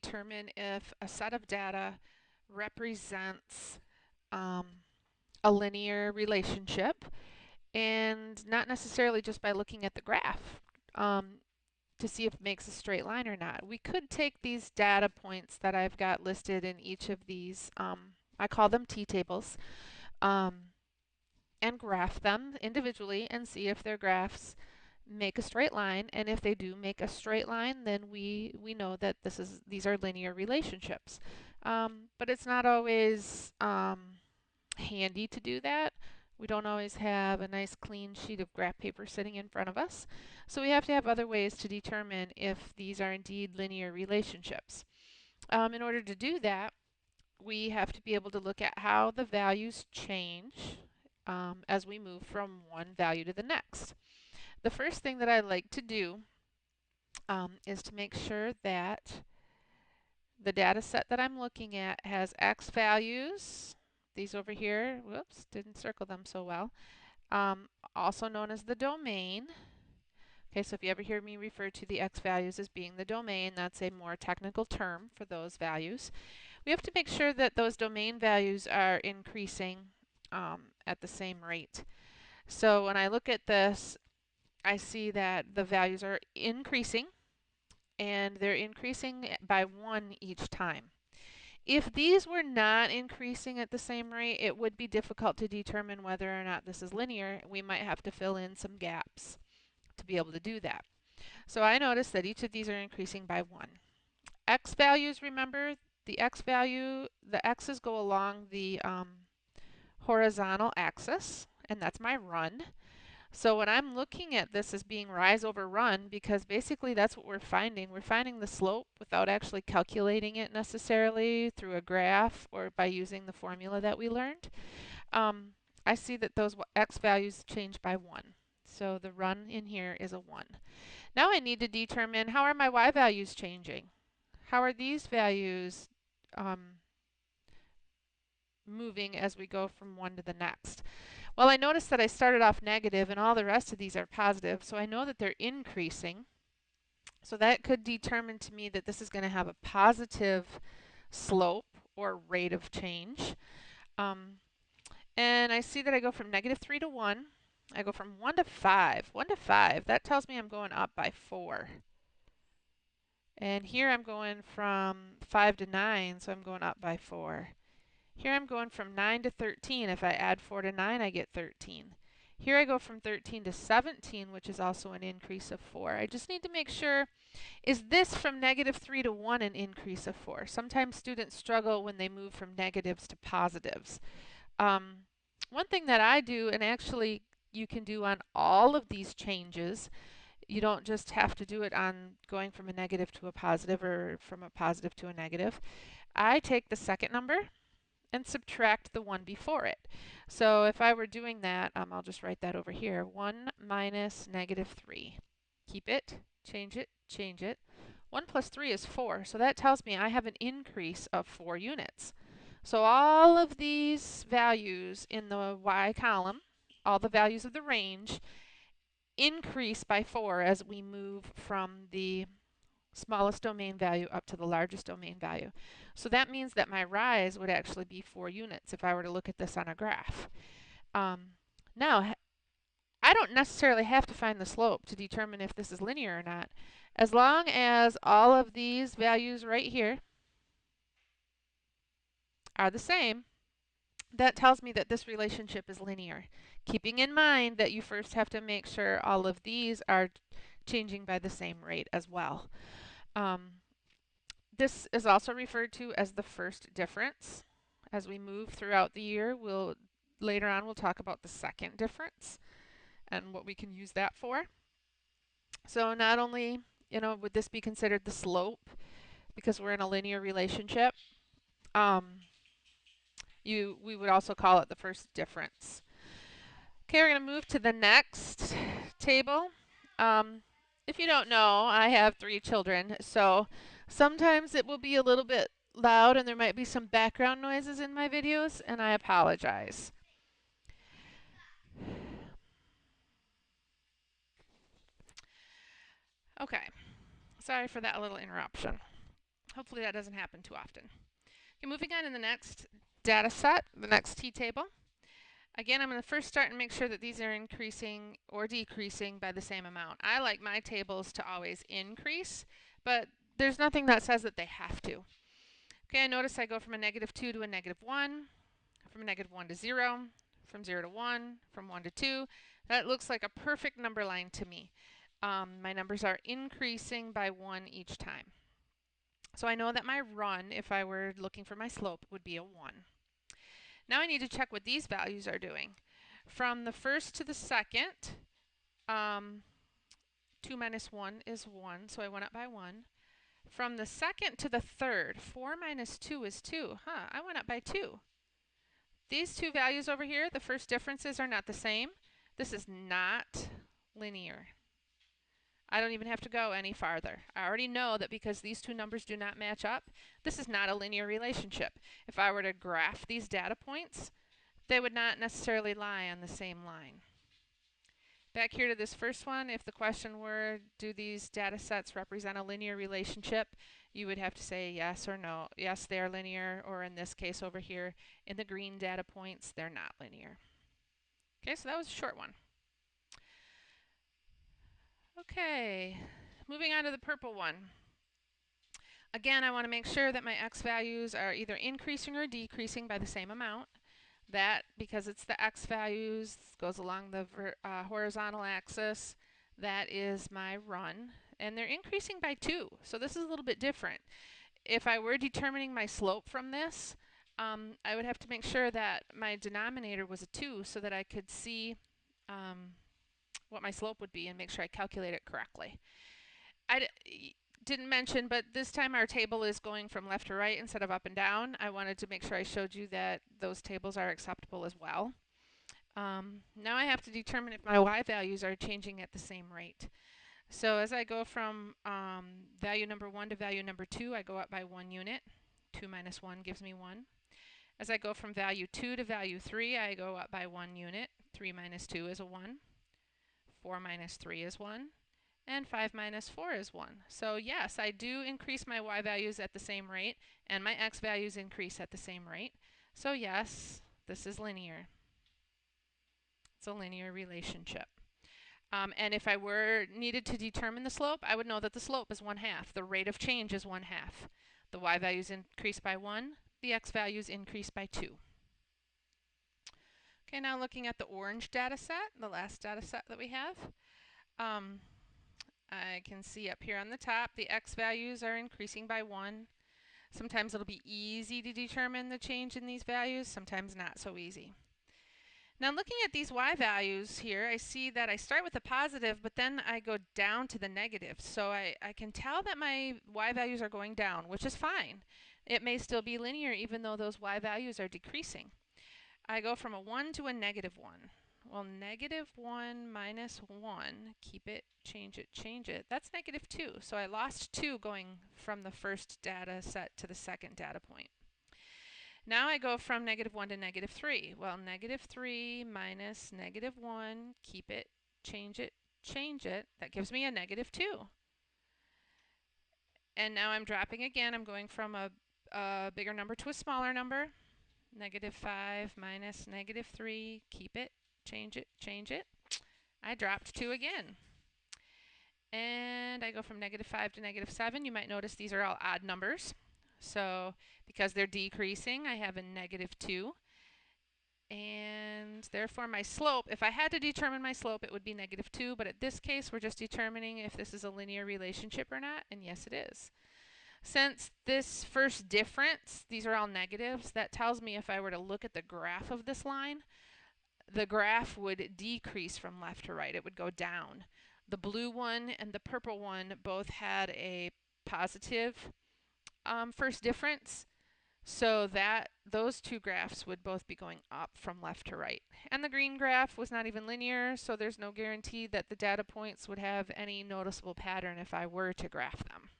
determine if a set of data represents a linear relationship, and not necessarily just by looking at the graph to see if it makes a straight line or not. We could take these data points that I've got listed in each of these, I call them t-tables, and graph them individually and see if their graphs make a straight line. And if they do make a straight line, then we know that these are linear relationships. But it's not always handy to do that. We don't always have a nice clean sheet of graph paper sitting in front of us. So we have to have other ways to determine if these are indeed linear relationships. In order to do that, we have to be able to look at how the values change as we move from one value to the next. The first thing that I like to do is to make sure that the data set that I'm looking at has x values. These over here, whoops, didn't circle them so well, also known as the domain. Okay, so if you ever hear me refer to the x values as being the domain, that's a more technical term for those values. We have to make sure that those domain values are increasing at the same rate. So when I look at this, I see that the values are increasing, and they're increasing by 1 each time. If these were not increasing at the same rate, it would be difficult to determine whether or not this is linear. We might have to fill in some gaps to be able to do that. So I notice that each of these are increasing by 1. X values, remember, the x's go along the horizontal axis, and that's my run. So when I'm looking at this as being rise over run, because basically that's what we're finding. We're finding the slope without actually calculating it necessarily through a graph or by using the formula that we learned. I see that those x values change by 1. So the run in here is a 1. Now I need to determine, how are my y values changing? How are these values moving as we go from one to the next? Well, I noticed that I started off negative and all the rest of these are positive, so I know that they're increasing. So that could determine to me that this is going to have a positive slope or rate of change. And I see that I go from -3 to 1. I go from 1 to 5. 1 to 5, that tells me I'm going up by 4. And here I'm going from 5 to 9, so I'm going up by 4. Here I'm going from 9 to 13. If I add 4 to 9, I get 13. Here I go from 13 to 17, which is also an increase of 4. I just need to make sure, is this from -3 to 1 an increase of 4? Sometimes students struggle when they move from negatives to positives. One thing that I do, and actually you can do on all of these changes, you don't just have to do it on going from a negative to a positive or from a positive to a negative. I take the second number and subtract the one before it. So if I were doing that, I'll just write that over here. 1 minus -3. Keep it, change it, change it. 1 plus 3 is 4, so that tells me I have an increase of 4 units. So all of these values in the y column, all the values of the range, increase by 4 as we move from the smallest domain value up to the largest domain value. So that means that my rise would actually be 4 units if I were to look at this on a graph. Now, I don't necessarily have to find the slope to determine if this is linear or not. As long as all of these values right here are the same, that tells me that this relationship is linear. Keeping in mind that you first have to make sure all of these are changing by the same rate as well. This is also referred to as the first difference. As we move throughout the year, later on we'll talk about the second difference and what we can use that for. So not only, would this be considered the slope because we're in a linear relationship, we would also call it the first difference. Okay, we're going to move to the next table. If you don't know, I have 3 children, so sometimes it will be a little bit loud and there might be some background noises in my videos, and I apologize. Okay, sorry for that little interruption. hopefully that doesn't happen too often. Okay, moving on to the next data set, the next t-table. Again, I'm going to first start and make sure that these are increasing or decreasing by the same amount. I like my tables to always increase, but there's nothing that says that they have to. Okay, I notice I go from a -2 to a -1, from a -1 to 0, from 0 to 1, from 1 to 2. That looks like a perfect number line to me. My numbers are increasing by 1 each time. So I know that my run, if I were looking for my slope, would be a 1. Now I need to check what these values are doing. From the first to the second, 2 minus 1 is 1, so I went up by 1. From the second to the third, 4 minus 2 is 2. I went up by 2. These two values over here, the first differences are not the same. This is not linear. I don't even have to go any farther. I already know that because these two numbers do not match up, this is not a linear relationship. If I were to graph these data points, they would not necessarily lie on the same line. Back here to this first one, if the question were, do these data sets represent a linear relationship, you would have to say yes or no. Yes, they are linear, or in this case over here, in the green data points, they're not linear. Okay, so that was a short one. Okay, moving on to the purple one. Again, I want to make sure that my x values are either increasing or decreasing by the same amount. That, because it's the x values, goes along the horizontal axis. That is my run. And they're increasing by 2. So this is a little bit different. If I were determining my slope from this, I would have to make sure that my denominator was a 2 so that I could see what my slope would be and make sure I calculate it correctly. I didn't mention, but this time our table is going from left to right instead of up and down. I wanted to make sure I showed you that those tables are acceptable as well. Now I have to determine if my y values are changing at the same rate. So as I go from value number 1 to value number 2, I go up by 1 unit. 2 minus 1 gives me 1. As I go from value 2 to value 3, I go up by 1 unit. 3 minus 2 is a 1. 4 minus 3 is 1. And 5 minus 4 is 1. So yes, I do increase my y values at the same rate, and my x values increase at the same rate. So yes, this is linear. It's a linear relationship. And if I were needed to determine the slope, I would know that the slope is 1/2. The rate of change is 1/2. The y values increase by 1. The x values increase by 2. Okay, now looking at the orange data set, the last data set that we have. I can see up here on the top the x values are increasing by 1. Sometimes it'll be easy to determine the change in these values, sometimes not so easy. Now looking at these y values here, I see that I start with a positive, but then I go down to the negative. So I can tell that my y values are going down, which is fine. It may still be linear even though those y values are decreasing. I go from a 1 to a -1. Well, -1 minus 1, keep it, change it, that's -2. So I lost 2 going from the first data set to the second data point. Now I go from -1 to -3. Well, -3 minus -1, keep it, change it, that gives me a -2. And now I'm dropping again. I'm going from a bigger number to a smaller number. -5 minus -3, keep it, change it. I dropped 2 again. And I go from -5 to -7. You might notice these are all odd numbers. So because they're decreasing, I have a -2. And therefore my slope, if I had to determine my slope, it would be -2. But at this case, we're just determining if this is a linear relationship or not. And yes, it is. Since this first difference, these are all negatives, that tells me if I were to look at the graph of this line, the graph would decrease from left to right. It would go down. The blue one and the purple one both had a positive first difference, so that those two graphs would both be going up from left to right. And the green graph was not even linear, so there's no guarantee that the data points would have any noticeable pattern if I were to graph them.